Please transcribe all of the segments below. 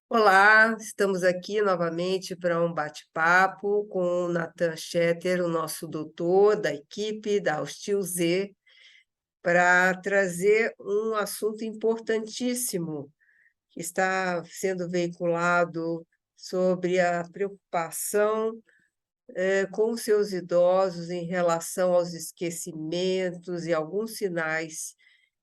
Olá, estamos aqui novamente para um bate-papo com o Nathan Shetter, o nosso doutor da equipe da Hostil Z, para trazer um assunto importantíssimo que está sendo veiculado sobre a preocupação com os seus idosos em relação aos esquecimentos e alguns sinais.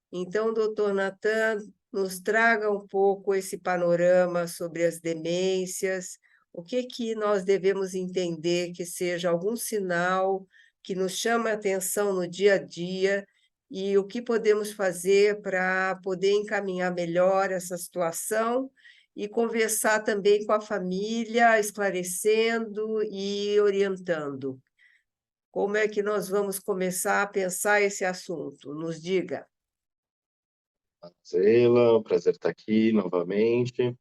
Então, doutor Natan, nos traga um pouco esse panorama sobre as demências, o que que nós devemos entender que seja algum sinal que nos chama a atenção no dia a dia e o que podemos fazer para poder encaminhar melhor essa situação e conversar também com a família, esclarecendo e orientando. Como é que nós vamos começar a pensar esse assunto? Nos diga. Sheila, prazer estar aqui novamente.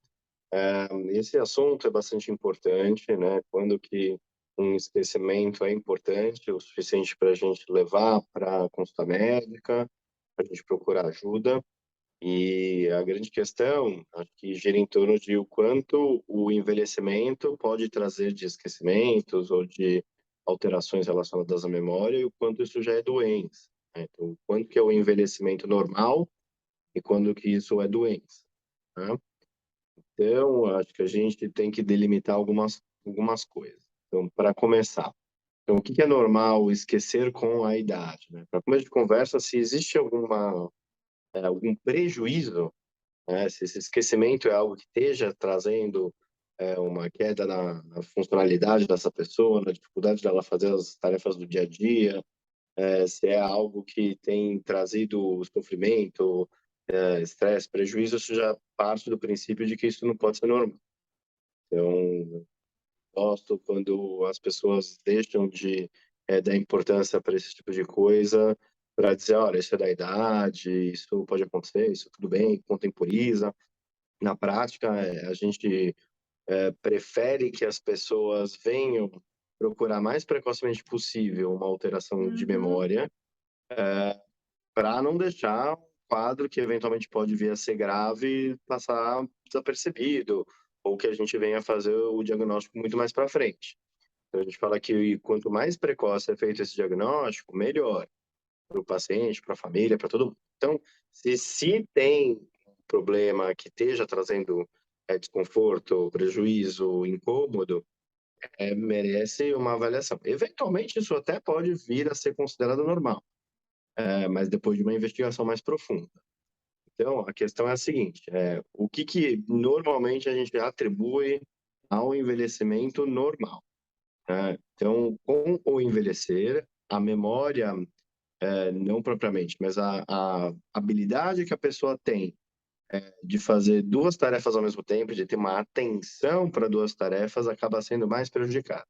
Esse assunto é bastante importante, né? Quando que um esquecimento é importante o suficiente para a gente levar para a consulta médica, para a gente procurar ajuda. E a grande questão, acho que gira em torno de o quanto o envelhecimento pode trazer de esquecimentos ou de alterações relacionadas à memória e o quanto isso já é doença, né? Então, o quanto que é o envelhecimento normal e quando que isso é doença, né? Então, acho que a gente tem que delimitar algumas coisas. Então, para começar, então, o que que é normal esquecer com a idade, né? Para começo de conversa, se existe algum prejuízo, né? Se esse esquecimento é algo que esteja trazendo uma queda na funcionalidade dessa pessoa, na dificuldade dela fazer as tarefas do dia a dia, se é algo que tem trazido sofrimento, estresse, prejuízo, isso já parte do princípio de que isso não pode ser normal. Então, gosto quando as pessoas deixam de dar importância para esse tipo de coisa, para dizer, olha, isso é da idade, isso pode acontecer, isso tudo bem, contemporiza. Na prática, a gente prefere que as pessoas venham procurar mais precocemente possível uma alteração de Uhum. memória, para não deixar um quadro que eventualmente pode vir a ser grave passar desapercebido, ou que a gente venha fazer o diagnóstico muito mais para frente. Então, a gente fala que quanto mais precoce é feito esse diagnóstico, melhor para o paciente, para a família, para todo mundo. Então, se tem um problema que esteja trazendo desconforto, prejuízo, incômodo, merece uma avaliação. Eventualmente, isso até pode vir a ser considerado normal, mas depois de uma investigação mais profunda. Então, a questão é a seguinte: o que que normalmente a gente atribui ao envelhecimento normal, né? Então, com o envelhecer, a memória, não propriamente, mas a habilidade que a pessoa tem de fazer duas tarefas ao mesmo tempo, de ter uma atenção para duas tarefas, acaba sendo mais prejudicada.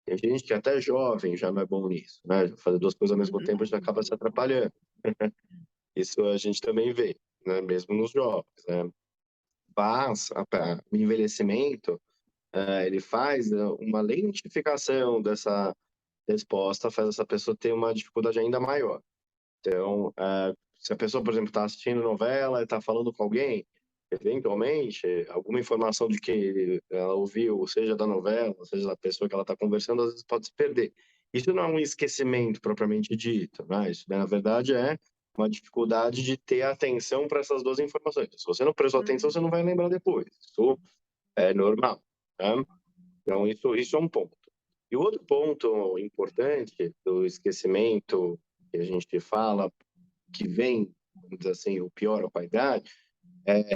Tem gente que até jovem já não é bom nisso, né? Fazer duas coisas ao mesmo tempo já acaba se atrapalhando. Isso a gente também vê, né? Mesmo nos jovens, né? Mas o envelhecimento, ele faz uma lentificação dessa resposta, faz essa pessoa ter uma dificuldade ainda maior. Então, se a pessoa, por exemplo, está assistindo novela e está falando com alguém, eventualmente, alguma informação de que ela ouviu, seja da novela, seja da pessoa que ela está conversando, às vezes pode se perder. Isso não é um esquecimento propriamente dito, né? Isso, na verdade, é uma dificuldade de ter atenção para essas duas informações. Se você não prestou atenção, você Uhum. não vai lembrar depois. Isso é normal, né? Então, isso é um ponto. E o outro ponto importante do esquecimento que a gente fala, que vem, vamos dizer assim, o pior a qualidade,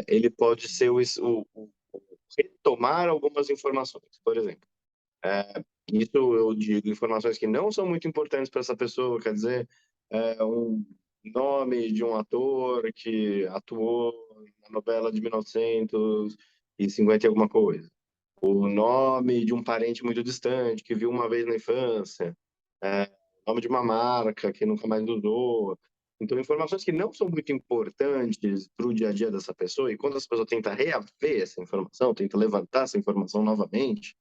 ele pode ser o retomar algumas informações. Por exemplo, isso eu digo informações que não são muito importantes para essa pessoa, quer dizer, um nome de um ator que atuou na novela de 1950 e alguma coisa, o nome de um parente muito distante que viu uma vez na infância, nome de uma marca que nunca mais usou. Então, informações que não são muito importantes para o dia a dia dessa pessoa, e quando essa pessoa tenta reaver essa informação, tenta levantar essa informação novamente,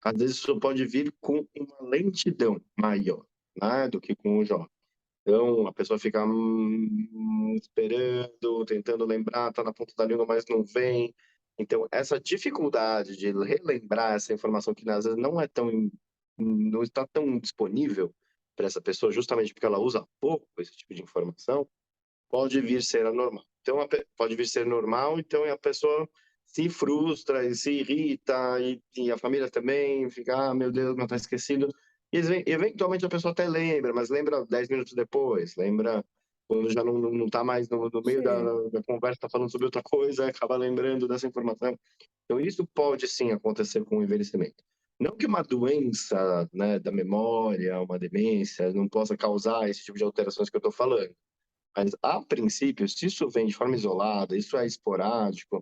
às vezes isso pode vir com uma lentidão maior, né, do que com o jovem. Então, a pessoa fica esperando, tentando lembrar, está na ponta da língua, mas não vem. Então, essa dificuldade de relembrar essa informação que às vezes não está tão disponível para essa pessoa, justamente porque ela usa pouco esse tipo de informação, pode vir ser anormal. Então, pode vir ser normal, então a pessoa se frustra e se irrita, e a família também fica, meu Deus, não está esquecido. E eventualmente a pessoa até lembra, mas lembra 10 minutos depois, lembra quando já não está mais no meio Sim. da conversa, tá falando sobre outra coisa, acaba lembrando dessa informação. Então, isso pode sim acontecer com o envelhecimento. Não que uma doença, né, da memória, uma demência, não possa causar esse tipo de alterações que eu estou falando. Mas, a princípio, se isso vem de forma isolada, isso é esporádico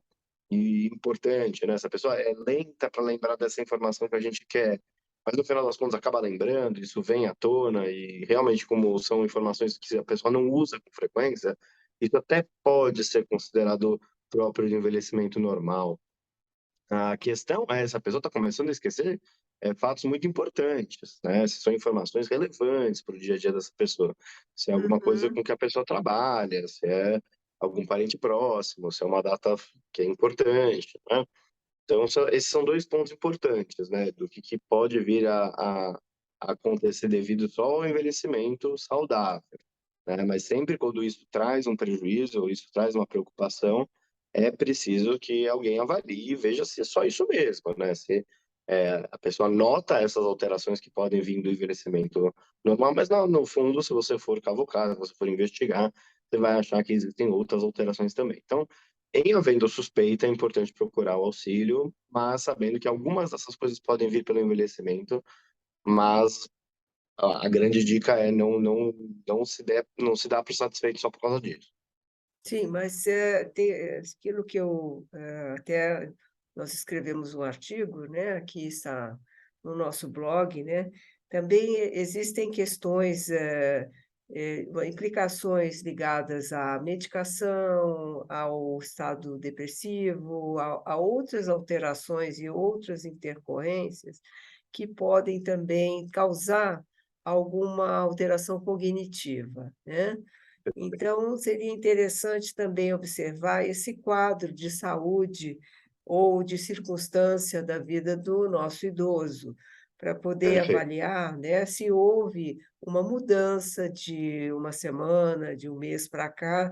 e importante, né? Essa pessoa é lenta para lembrar dessa informação que a gente quer, mas no final das contas acaba lembrando, isso vem à tona e realmente, como são informações que a pessoa não usa com frequência, isso até pode ser considerado próprio de envelhecimento normal. A questão é, se a pessoa está começando a esquecer fatos muito importantes, né? Se são informações relevantes para o dia a dia dessa pessoa, se é alguma coisa Uhum. com que a pessoa trabalha, se é algum parente próximo, se é uma data que é importante, né? Então, esses são dois pontos importantes, né? Do que pode vir a acontecer devido só ao envelhecimento saudável, né? Mas sempre quando isso traz um prejuízo ou isso traz uma preocupação, é preciso que alguém avalie e veja se é só isso mesmo, né? Se a pessoa nota essas alterações que podem vir do envelhecimento normal, mas no fundo, se você for cavucar, se você for investigar, você vai achar que existem outras alterações também. Então, em havendo suspeita, é importante procurar o auxílio, mas sabendo que algumas dessas coisas podem vir pelo envelhecimento, mas a grande dica é não se dar por satisfeito só por causa disso. Sim, mas tem aquilo que eu até nós escrevemos um artigo, né, aqui está no nosso blog, né, também existem questões, implicações ligadas à medicação, ao estado depressivo, a outras alterações e outras intercorrências que podem também causar alguma alteração cognitiva, né? Então, seria interessante também observar esse quadro de saúde ou de circunstância da vida do nosso idoso, para poder Perfeito. avaliar, né, se houve uma mudança de uma semana, de um mês para cá,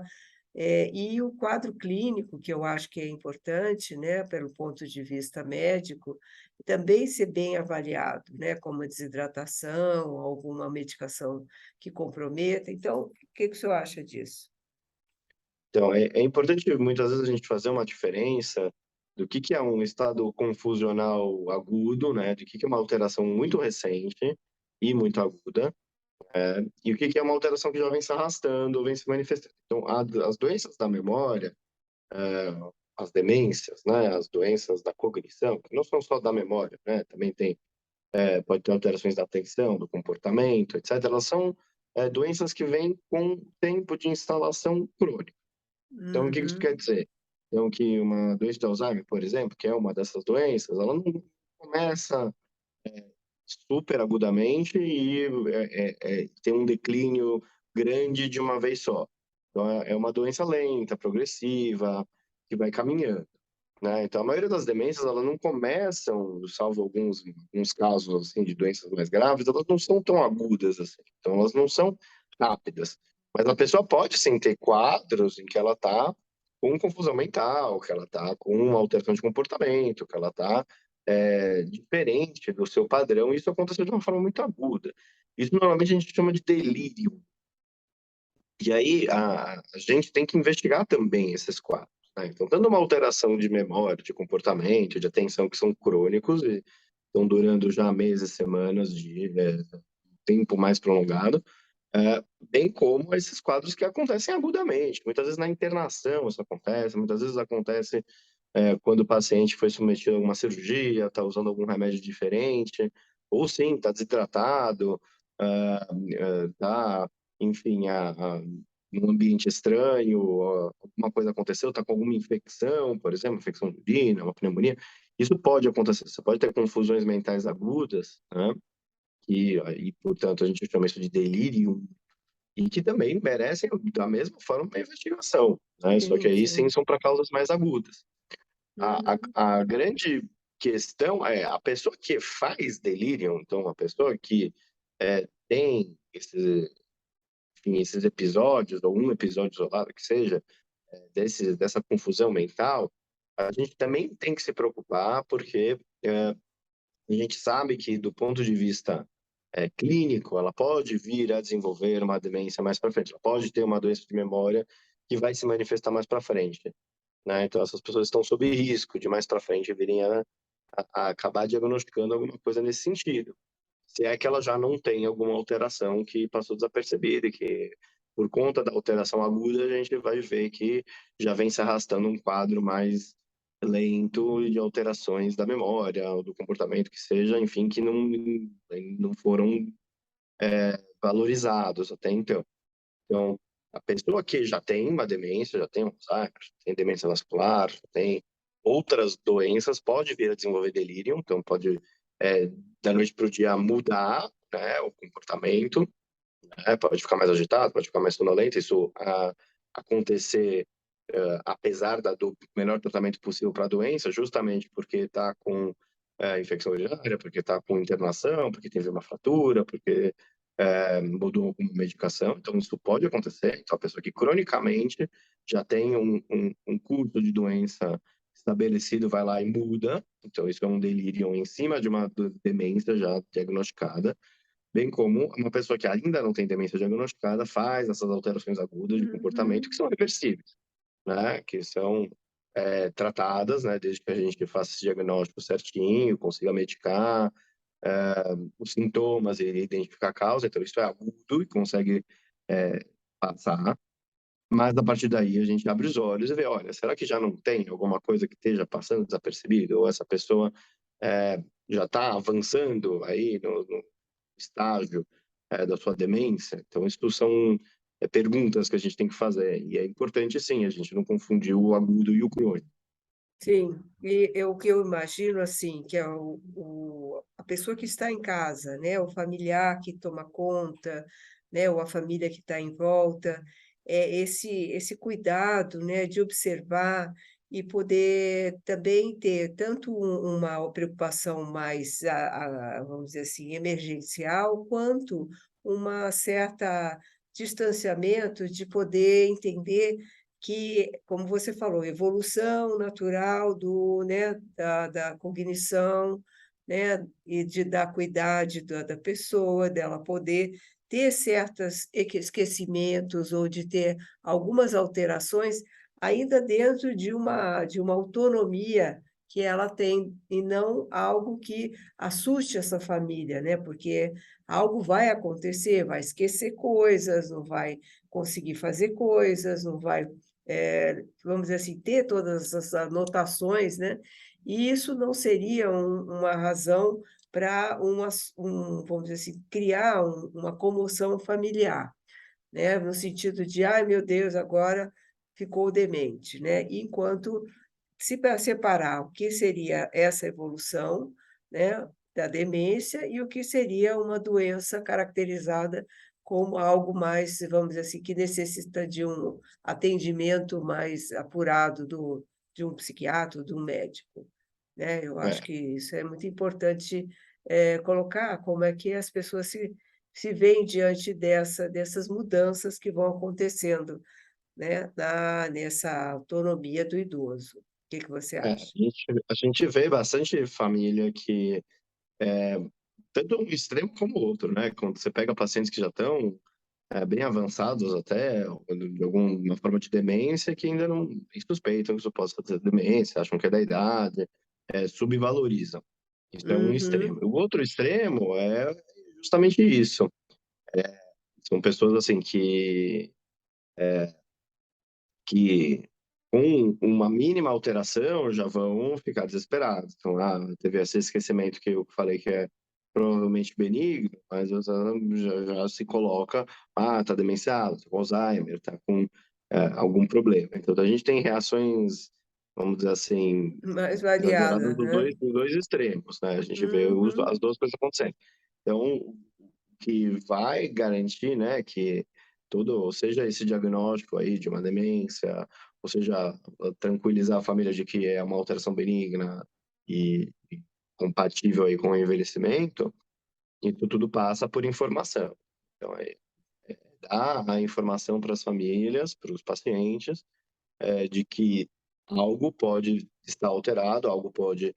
e o quadro clínico, que eu acho que é importante, né, pelo ponto de vista médico, também ser bem avaliado, né, como a desidratação, alguma medicação que comprometa. Então, o que que o senhor acha disso? Então, é importante muitas vezes a gente fazer uma diferença do que é um estado confusional agudo, né, do que é uma alteração muito recente e muito aguda, e o que é uma alteração que já vem se arrastando ou vem se manifestando. Então, as doenças da memória, as demências, né, as doenças da cognição, que não são só da memória, né, também pode ter alterações da atenção, do comportamento, etc. Elas são doenças que vêm com tempo de instalação crônica. Então, o que isso quer Uhum. dizer? Então, que uma doença de Alzheimer, por exemplo, que é uma dessas doenças, ela não começa super agudamente e tem um declínio grande de uma vez só. Então, é uma doença lenta, progressiva, que vai caminhando, né? Então, a maioria das demências, elas não começam, salvo alguns casos, assim, de doenças mais graves, elas não são tão agudas, assim. Então, elas não são rápidas. Mas a pessoa pode, sim, ter quadros em que ela está com confusão mental, que ela está com uma alteração de comportamento, que ela está diferente do seu padrão, e isso aconteceu de uma forma muito aguda. Isso normalmente a gente chama de delírio. E aí a gente tem que investigar também esses quadros, né? Então, dando uma alteração de memória, de comportamento, de atenção que são crônicos e estão durando já meses, semanas de tempo mais prolongado, bem como esses quadros que acontecem agudamente. Muitas vezes na internação isso acontece, muitas vezes acontece quando o paciente foi submetido a alguma cirurgia, está usando algum remédio diferente, ou sim, está desidratado, está, enfim, num ambiente estranho, alguma coisa aconteceu, está com alguma infecção, por exemplo, infecção de urina, uma pneumonia. Isso pode acontecer. Você pode ter confusões mentais agudas, né? E, portanto, a gente chama isso de delírio, e que também merecem, da mesma forma, uma investigação, né? Só que Sim, aí sim sim. são para causas mais agudas. Uhum. A grande questão é a pessoa que faz delírio, então a pessoa que tem enfim, esses episódios, ou um episódio isolado que seja, dessa confusão mental, a gente também tem que se preocupar, porque a gente sabe que, do ponto de vista clínico, ela pode vir a desenvolver uma demência mais para frente, ela pode ter uma doença de memória que vai se manifestar mais para frente, né? Então, essas pessoas estão sob risco de mais para frente virem a acabar diagnosticando alguma coisa nesse sentido. Se é que ela já não tem alguma alteração que passou desapercebida, e que por conta da alteração aguda a gente vai ver que já vem se arrastando um quadro mais lento de alterações da memória, ou do comportamento que seja, enfim, que não foram valorizados até então. Então, a pessoa que já tem uma demência, já tem Alzheimer, já tem demência vascular, já tem outras doenças, pode vir a desenvolver delírio, então pode, é, da noite para o dia, mudar, né, o comportamento, né, pode ficar mais agitado, pode ficar mais sonolento, isso acontecer apesar do melhor tratamento possível para a doença, justamente porque está com infecção urinária, porque está com internação, porque teve uma fratura, porque mudou alguma medicação. Então, isso pode acontecer. Então, a pessoa que cronicamente já tem um curso de doença estabelecido vai lá e muda. Então, isso é um delírio em cima de uma demência já diagnosticada, bem como uma pessoa que ainda não tem demência diagnosticada faz essas alterações agudas de comportamento que Uhum. são reversíveis, né? Que são tratadas, né? Desde que a gente faça esse diagnóstico certinho, consiga medicar os sintomas e identificar a causa. Então, isso é agudo e consegue passar. Mas, a partir daí, a gente abre os olhos e vê, olha, será que já não tem alguma coisa que esteja passando desapercebido? Ou essa pessoa já está avançando aí no estágio da sua demência? Então, isso são perguntas que a gente tem que fazer. E é importante, sim, a gente não confundir o agudo e o crônico. Sim, e o que eu imagino assim, que é a pessoa que está em casa, né, o familiar que toma conta, né, ou a família que está em volta, é esse cuidado, né, de observar e poder também ter tanto uma preocupação mais, vamos dizer assim, emergencial, quanto uma certa distanciamento de poder entender que, como você falou, evolução natural né, da cognição, né, e da acuidade da pessoa, dela poder ter certos esquecimentos ou de ter algumas alterações ainda dentro de uma autonomia que ela tem, e não algo que assuste essa família, né? Porque algo vai acontecer, vai esquecer coisas, não vai conseguir fazer coisas, não vai vamos dizer assim, ter todas essas anotações, né? E isso não seria uma razão para vamos dizer assim, criar uma comoção familiar, né? No sentido de, ai meu Deus, agora ficou demente, né? Enquanto se para separar o que seria essa evolução, né, da demência e o que seria uma doença caracterizada como algo mais, vamos dizer assim, que necessita de um atendimento mais apurado de um psiquiatra, de um médico, né? Eu acho É, que isso é muito importante, colocar como é que as pessoas se veem diante dessas mudanças que vão acontecendo, né, nessa autonomia do idoso. O que que você acha? a gente vê bastante família que tanto um extremo como o outro, né? Quando você pega pacientes que já estão bem avançados até, ou de alguma forma de demência, que ainda não suspeitam que isso possa ser demência, acham que é da idade, subvalorizam. Isso é um extremo. Uhum. O outro extremo é justamente isso. São pessoas assim que com uma mínima alteração já vão ficar desesperados. Então, teve esse esquecimento que eu falei que é provavelmente benigno, mas já se coloca, tá demenciado, tá com Alzheimer, tá com algum problema. Então, a gente tem reações, vamos dizer assim, Mais exageradas variada, né? dos dois extremos, né? A gente vê as Uhum. duas coisas acontecendo. Então, o que vai garantir, né, que seja esse diagnóstico aí de uma demência ou seja, tranquilizar a família de que é uma alteração benigna e compatível aí com o envelhecimento, isso tudo passa por informação. Então, dar a informação para as famílias, para os pacientes, de que algo pode estar alterado, algo pode,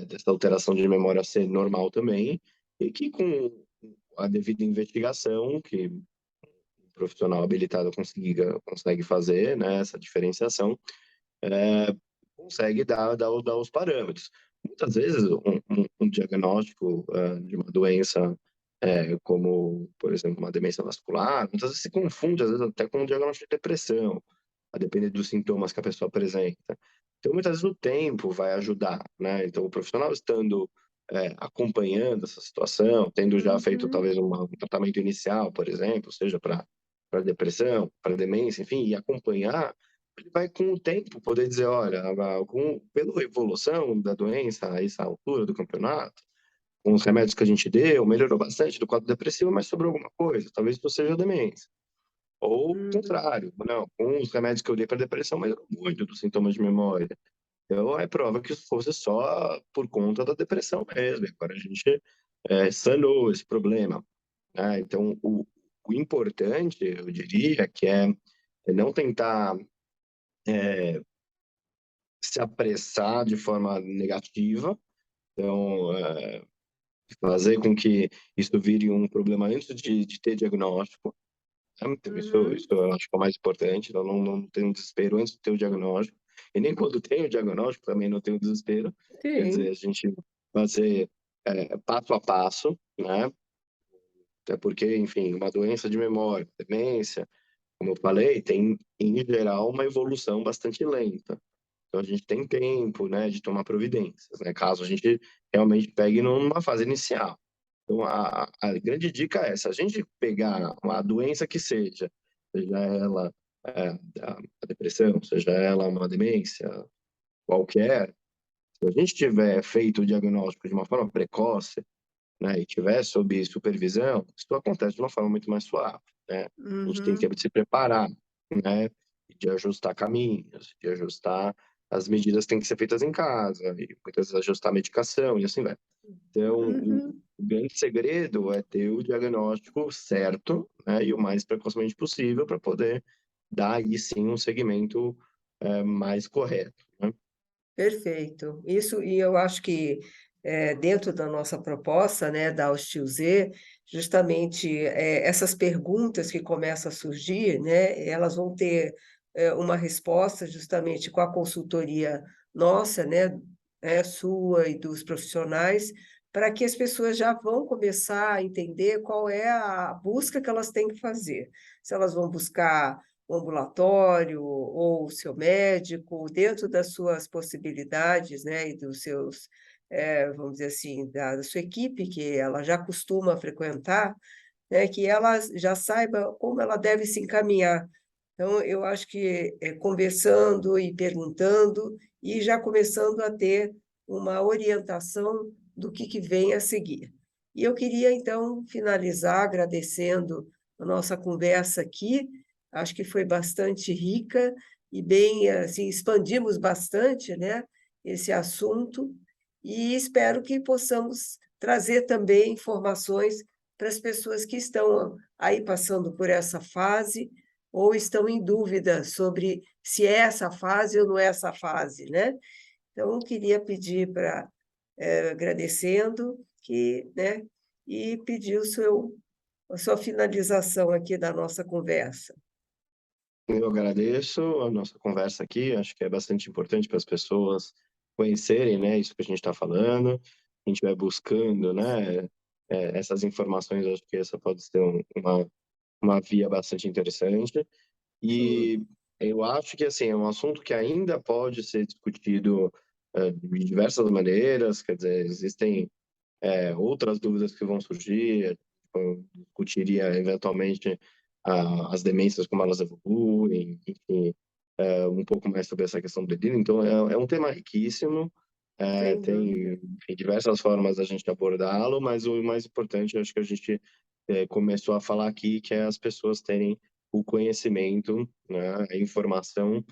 dessa alteração de memória ser normal também, e que com a devida investigação, que um profissional habilitado consegue fazer, né, essa diferenciação, consegue dar os parâmetros. Muitas vezes, um diagnóstico de uma doença, como, por exemplo, uma demência vascular, muitas vezes se confunde, às vezes, até com um diagnóstico de depressão, a depender dos sintomas que a pessoa apresenta. Então, muitas vezes, o tempo vai ajudar, né? Então, o profissional estando acompanhando essa situação, tendo já feito, Uhum, talvez, um tratamento inicial, por exemplo, seja para depressão, para demência, enfim, e acompanhar, ele vai com o tempo poder dizer, olha, pela evolução da doença a essa altura do campeonato, com os remédios que a gente deu, melhorou bastante do quadro depressivo, mas sobrou alguma coisa, talvez isso seja demência. Ou o uhum, contrário, não, com os remédios que eu dei para depressão, melhorou muito dos sintomas de memória. Então, é prova que isso fosse só por conta da depressão mesmo. Agora a gente sanou esse problema, né? Então, o importante, eu diria, que é não tentar se apressar de forma negativa, então, fazer com que isso vire um problema antes de ter diagnóstico, né? Então, isso uhum. eu acho que é o mais importante, então não ter um desespero antes de ter o diagnóstico, e nem quando tem o diagnóstico também não tem o desespero, quer dizer, Sim. a gente fazer passo a passo, né? Até porque, enfim, uma doença de memória, demência, como eu falei, tem, em geral, uma evolução bastante lenta. Então, a gente tem tempo, né, de tomar providências, né, caso a gente realmente pegue numa fase inicial. Então, a grande dica é, se a gente pegar uma doença que seja ela a depressão, seja ela uma demência qualquer, se a gente tiver feito o diagnóstico de uma forma precoce, né, e tiver sob supervisão, isso acontece de uma forma muito mais suave, né? A gente tem Uhum, tempo de se preparar, né, de ajustar caminhos, de ajustar as medidas que têm que ser feitas em casa, e muitas vezes ajustar a medicação e assim vai. Então, uhum. o grande segredo é ter o diagnóstico certo, né, e o mais precocemente possível para poder dar aí sim um segmento mais correto, né? Perfeito. Isso, e eu acho que dentro da nossa proposta, né, da Hostil Z, justamente essas perguntas que começam a surgir, né, elas vão ter uma resposta justamente com a consultoria nossa, né, sua e dos profissionais, para que as pessoas já vão começar a entender qual é a busca que elas têm que fazer. Se elas vão buscar o ambulatório ou o seu médico, dentro das suas possibilidades, né, e dos seus, vamos dizer assim, da sua equipe, que ela já costuma frequentar, né, que ela já saiba como ela deve se encaminhar. Então, eu acho que conversando e perguntando, e já começando a ter uma orientação do que vem a seguir. E eu queria, então, finalizar agradecendo a nossa conversa aqui, acho que foi bastante rica e bem, assim, expandimos bastante, né, esse assunto, e espero que possamos trazer também informações para as pessoas que estão aí passando por essa fase ou estão em dúvida sobre se é essa fase ou não é essa fase, né? Então, eu queria pedir para, agradecendo, que, né, e pedir a sua finalização aqui da nossa conversa. Eu agradeço a nossa conversa aqui, acho que é bastante importante para as pessoas conhecerem, né, isso que a gente está falando. A gente vai buscando, né, essas informações, acho que essa pode ser uma via bastante interessante. Sim, E eu acho que, assim, é um assunto que ainda pode ser discutido de diversas maneiras, quer dizer, existem outras dúvidas que vão surgir, eu discutiria eventualmente as demências, como elas evoluem, enfim, um pouco mais sobre essa questão do delírio. Então, é um tema riquíssimo, sem tem, dúvida. enfim, diversas formas da gente abordá-lo, mas o mais importante, acho que a gente começou a falar aqui, que é as pessoas terem o conhecimento, né, a informação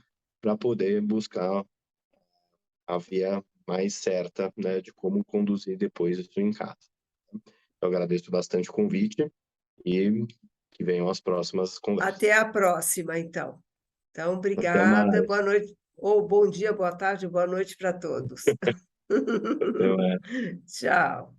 para poder buscar a via mais certa, né, de como conduzir depois isso em casa. Eu agradeço bastante o convite e que venham as próximas conversas. Até a próxima, então. Então, Até obrigada, mais. boa noite, ou bom dia, boa tarde, boa noite para todos. Até mais. Tchau.